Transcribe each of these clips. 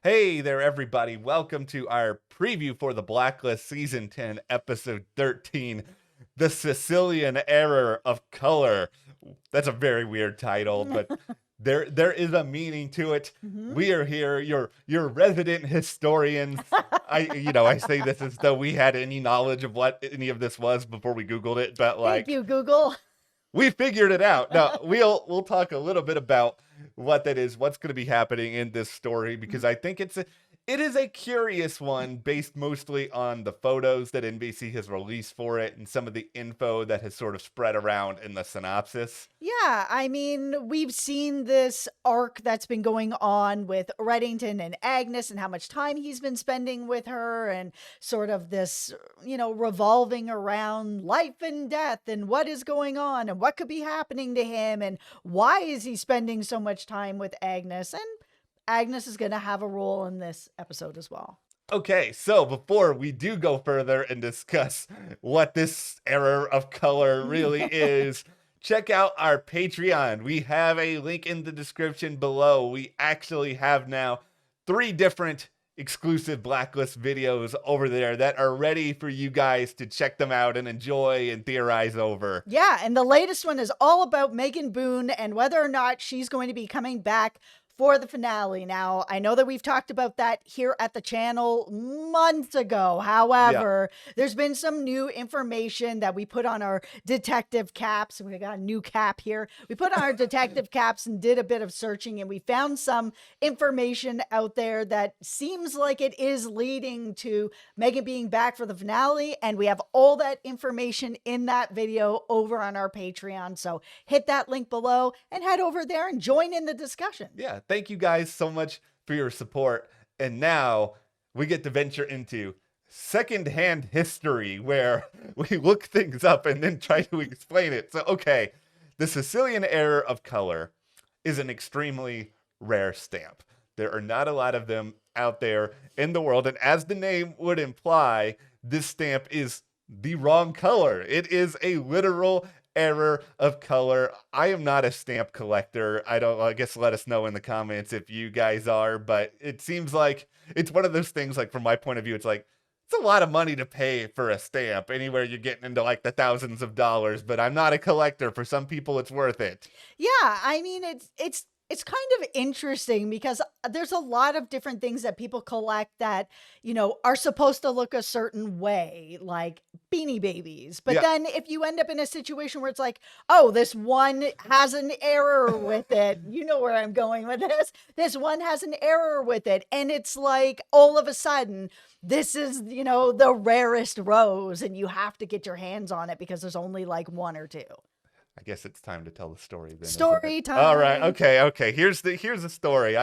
Hey there, everybody. Welcome to our preview for the Blacklist Season 10, Episode 13, The Sicilian Error of Color. That's a very weird title, but there is a meaning to it. Mhm. We are here, your resident historians. I say this as though we had any knowledge of what any of this was before we Googled it, but Thank like you, Google. we figured it out. Now we'll talk a little bit about what that is, what's going to be happening in this story, because I think it is a curious one based mostly on the photos that NBC has released for it and some of the info that has sort of spread around in the synopsis. Yeah, I mean, we've seen this arc that's been going on with Reddington and Agnes and how much time he's been spending with her and sort of this, revolving around life and death and what is going on and what could be happening to him and why is he spending so much time with Agnes. And Agnes is going to have a role in this episode as well. Okay, so before we do go further and discuss what this error of color really is, check out our Patreon. We have a link in the description below. We actually have now 3 different exclusive Blacklist videos over there that are ready for you guys to check them out and enjoy and theorize over. Yeah, and the latest one is all about Megan Boone and whether or not she's going to be coming back for the finale. Now, I know that we've talked about that here at the channel months ago. However, there's been some new information that we put on our detective caps. We got a new cap here. We put on our detective caps and did a bit of searching, and we found some information out there that seems like it is leading to Megan being back for the finale. And we have all that information in that video over on our Patreon. So hit that link below and head over there and join in the discussion. Yeah, thank you guys so much for your support. And now we get to venture into secondhand history where we look things up and then try to explain it. So, okay, the Sicilian Error of Color is an extremely rare stamp. There are not a lot of them out there in the world. And as the name would imply, this stamp is the wrong color. It is a literal error of color. I am not a stamp collector. I guess let us know in the comments if you guys are, but it seems like it's one of those things, like from my point of view, it's like it's a lot of money to pay for a stamp. Anywhere you're getting into like the thousands of dollars, but I'm not a collector. For some people it's worth it. Yeah, I mean it's kind of interesting because there's a lot of different things that people collect that, are supposed to look a certain way, like Beanie Babies. But Yeah. then if you end up in a situation where it's like, oh, this one has an error with it, you know where I'm going with this. This one has an error with it. And it's like all of a sudden, this is, the rarest rose and you have to get your hands on it because there's only like one or two. I guess it's time to tell the story then. Story time. All right. Okay. Here's the story.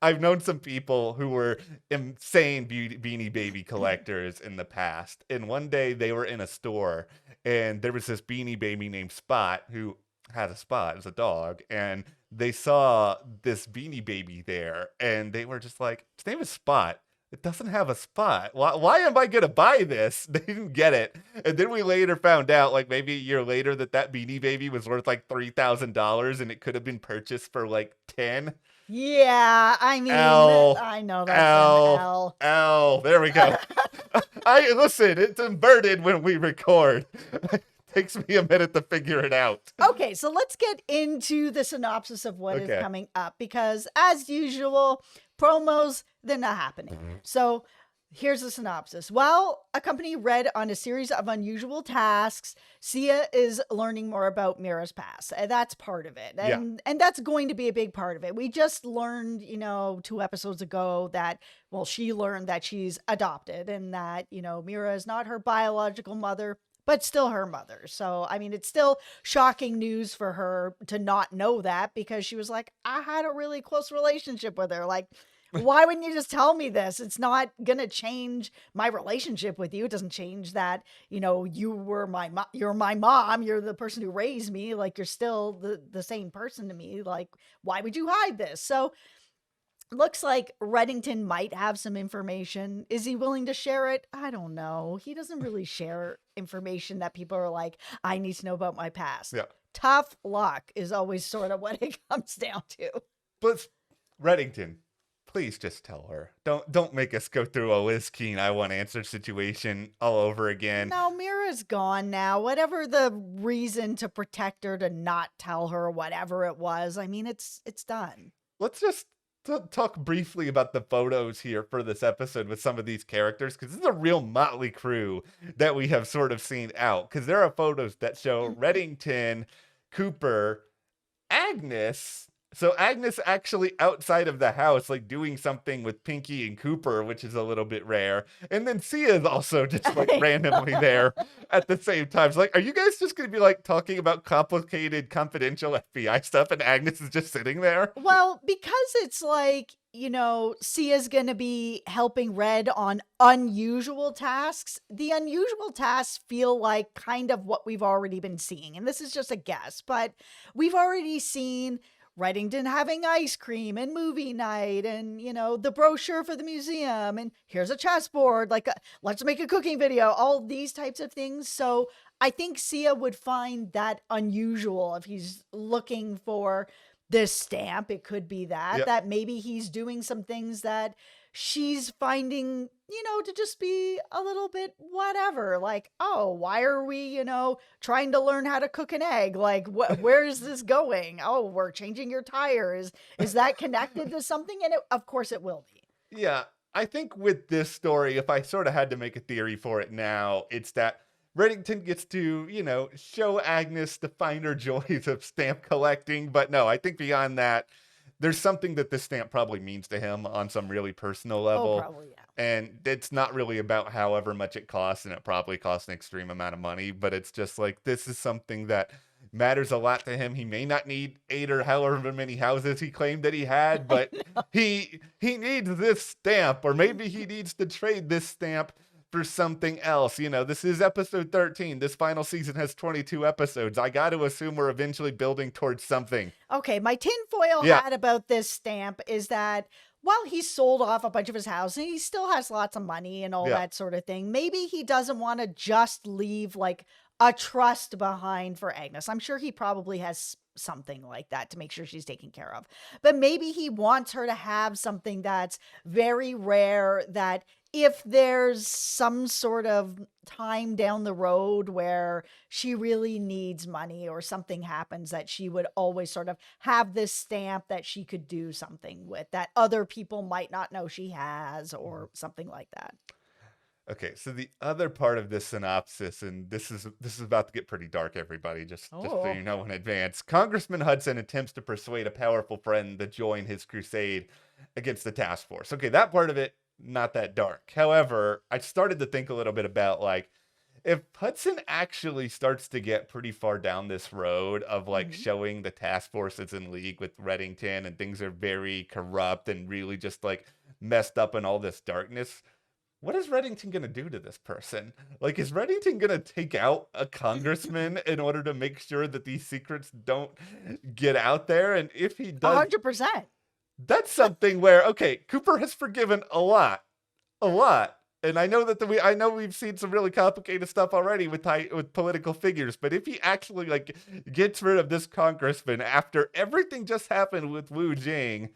I've known some people who were insane Beanie Baby collectors in the past, and one day they were in a store, and there was this Beanie Baby named Spot who had a Spot as a dog, and they saw this Beanie Baby there, and they were just like, "His name is Spot. It doesn't have a spot. Why am I going to buy this?" They didn't get it. And then we later found out, like maybe a year later, that Beanie Baby was worth like $3,000 and it could have been purchased for like 10. Yeah, I mean, L. I know that's an L. L. There we go. Listen, it's inverted when we record. Takes me a minute to figure it out. Okay, so let's get into the synopsis of what is Okay. coming up because, as usual, promos, they're not happening. So here's the synopsis. While a company read on a series of unusual tasks, Sia is learning more about Mira's past. And that's part of it. And that's going to be a big part of it. We just learned, 2 episodes ago that, well, she learned that she's adopted and that, Mira is not her biological mother, but still her mother. So, I mean, it's still shocking news for her to not know that because she was like, I had a really close relationship with her. Like, why wouldn't you just tell me this? It's not going to change my relationship with you. It doesn't change that, you were you're my mom. You're the person who raised me. Like, you're still the same person to me. Like, why would you hide this? So looks like Reddington might have some information. Is he willing to share it? I don't know. He doesn't really share information that people are like, I need to know about my past. Yeah. Tough luck is always sort of what it comes down to. But Reddington, Please just tell her. Don't make us go through a Liz Keen I want answer situation all over again. No, Mira's gone now. Whatever the reason to protect her, to not tell her, whatever it was, I mean, it's done. Let's just talk briefly about the photos here for this episode with some of these characters, because this is a real motley crew that we have sort of seen out. Because there are photos that show Reddington, Cooper, Agnes. So Agnes actually outside of the house, like doing something with Pinky and Cooper, which is a little bit rare. And then Sia is also just like randomly there at the same time. So like, are you guys just going to be like talking about complicated, confidential FBI stuff and Agnes is just sitting there? Well, because it's like, you know, Sia's going to be helping Red on unusual tasks. The unusual tasks feel like kind of what we've already been seeing. And this is just a guess, but we've already seen Reddington having ice cream and movie night and, you know, the brochure for the museum and here's a chessboard, like let's make a cooking video, all these types of things. So I think Sia would find that unusual if he's looking for this stamp. It could be that maybe he's doing some things that she's finding, you know, to just be a little bit whatever. Like, oh, why are we, you know, trying to learn how to cook an egg? Like, where is this going? Oh, we're changing your tires. Is that connected to something? And of course it will be. Yeah, I think with this story, if I sort of had to make a theory for it now, it's that Reddington gets to, you know, show Agnes the finer joys of stamp collecting. But no, I think beyond that, there's something that this stamp probably means to him on some really personal level. Oh, probably, yeah. And it's not really about however much it costs, and it probably costs an extreme amount of money, but it's just like, this is something that matters a lot to him. He may not need 8 or however many houses he claimed that he had, but he needs this stamp, or maybe he needs to trade this stamp for something else. You know, this is episode 13. This final season has 22 episodes. I got to assume we're eventually building towards something. Okay, my tinfoil hat about this stamp is that while he sold off a bunch of his house and he still has lots of money and all that sort of thing, maybe he doesn't want to just leave like a trust behind for Agnes. I'm sure he probably has something like that to make sure she's taken care of. But maybe he wants her to have something that's very rare, that if there's some sort of time down the road where she really needs money or something happens, that she would always sort of have this stamp that she could do something with that other people might not know she has, or something like that. Okay, so the other part of this synopsis, and this is about to get pretty dark, everybody, just so you know in advance. Congressman Hudson attempts to persuade a powerful friend to join his crusade against the task force. Okay, that part of it, not that dark. However, I started to think a little bit about, like, if Hudson actually starts to get pretty far down this road of like showing the task force is in league with Reddington and things are very corrupt and really just like messed up in all this darkness, what is Reddington going to do to this person? Like, is Reddington going to take out a congressman in order to make sure that these secrets don't get out there? And if he does, 100%. That's something where, okay, Cooper has forgiven a lot. And I know that I know we've seen some really complicated stuff already with political figures, but if he actually like gets rid of this congressman after everything just happened with Wu Jing,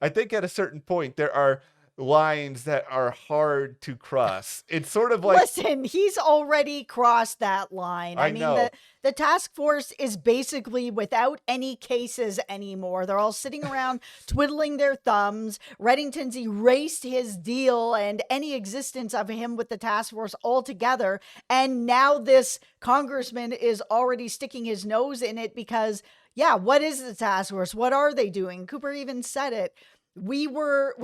I think at a certain point there are lines that are hard to cross. It's sort of like, listen, he's already crossed that line. I mean, know. The task force is basically without any cases anymore. They're all sitting around twiddling their thumbs. Reddington's erased his deal and any existence of him with the task force altogether. And now this congressman is already sticking his nose in it because, yeah, what is the task force? What are they doing? Cooper even said it. We were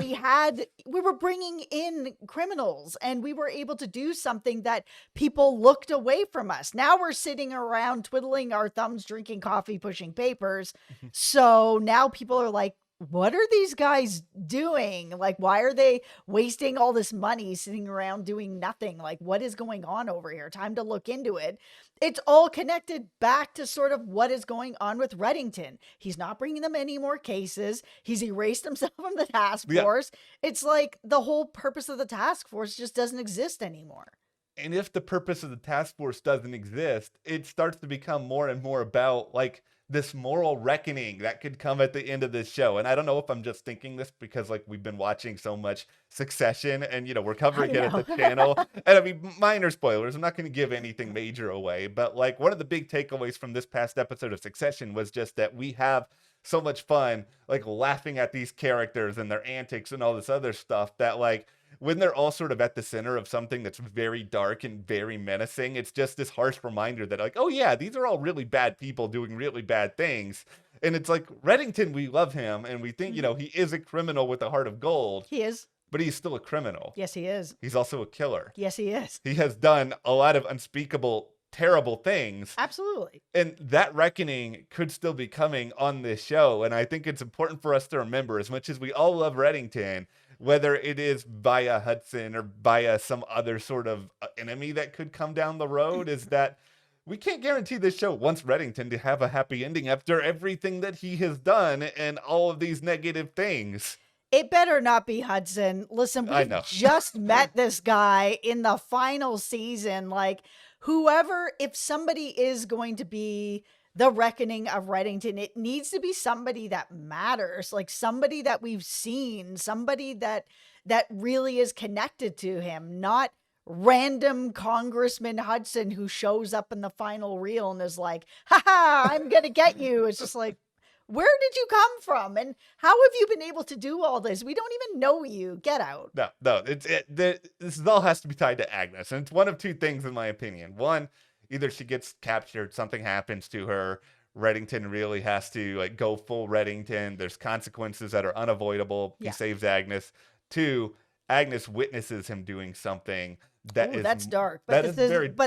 bringing in criminals and we were able to do something that people looked away from us. Now we're sitting around twiddling our thumbs, drinking coffee, pushing papers. So now people are like, what are these guys doing? Like, why are they wasting all this money sitting around doing nothing? Like, what is going on over here? Time to look into it. It's all connected back to sort of what is going on with Reddington. He's not bringing them any more cases. He's erased himself from the task force. It's like the whole purpose of the task force just doesn't exist anymore. And if the purpose of the task force doesn't exist, it starts to become more and more about like this moral reckoning that could come at the end of this show. And I don't know if I'm just thinking this because like we've been watching so much Succession and, you know, we're covering it at the channel. And I mean, minor spoilers. I'm not going to give anything major away. But like one of the big takeaways from this past episode of Succession was just that we have so much fun, like laughing at these characters and their antics and all this other stuff that like, when they're all sort of at the center of something that's very dark and very menacing, it's just this harsh reminder that like, oh yeah, these are all really bad people doing really bad things. And it's like Reddington, we love him and we think, you know, he is a criminal with a heart of gold. He is. But he's still a criminal. Yes, he is. He's also a killer. Yes, he is. He has done a lot of unspeakable, terrible things. Absolutely. And that reckoning could still be coming on this show. And I think it's important for us to remember, as much as we all love Reddington, whether it is via Hudson or via some other sort of enemy that could come down the road, is that we can't guarantee this show wants Reddington to have a happy ending after everything that he has done and all of these negative things. It better not be Hudson. Listen, we just met this guy in the final season. Like, whoever, if somebody is going to be the reckoning of Reddington, it needs to be somebody that matters, like somebody that we've seen, somebody that really is connected to him, not random Congressman Hudson who shows up in the final reel and is like, haha, I'm gonna get you. It's just like, where did you come from? And how have you been able to do all this? We don't even know you. Get out. No, this all has to be tied to Agnes. And it's one of two things, in my opinion. One, either she gets captured, something happens to her, Reddington really has to like go full Reddington. There's consequences that are unavoidable. Yeah. He saves Agnes. Two, Agnes witnesses him doing something that's dark. But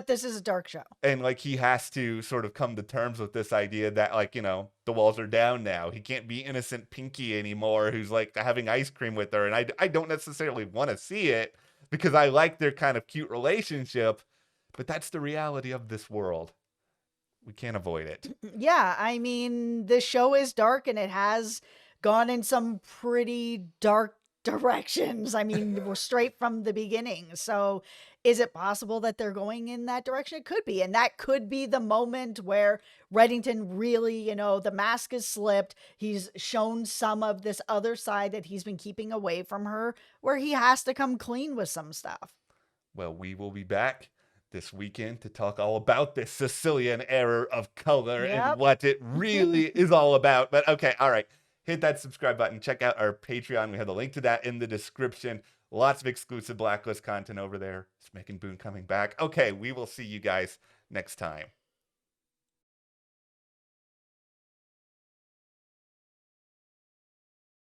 this is a dark show. And like he has to sort of come to terms with this idea that like, you know, the walls are down now. He can't be innocent Pinky anymore who's like having ice cream with her. And I don't necessarily want to see it because I like their kind of cute relationship, but that's the reality of this world. We can't avoid it. Yeah, I mean, this show is dark and it has gone in some pretty dark directions. I mean, we're straight from the beginning. So is it possible that they're going in that direction? It could be. And that could be the moment where Reddington really, you know, the mask is slipped. He's shown some of this other side that he's been keeping away from her, where he has to come clean with some stuff. Well, we will be back this weekend to talk all about this Sicilian Error of Color and what it really is all about. But okay, all right. Hit that subscribe button. Check out our Patreon. We have the link to that in the description. Lots of exclusive Blacklist content over there. Smick and Boone coming back. Okay, we will see you guys next time.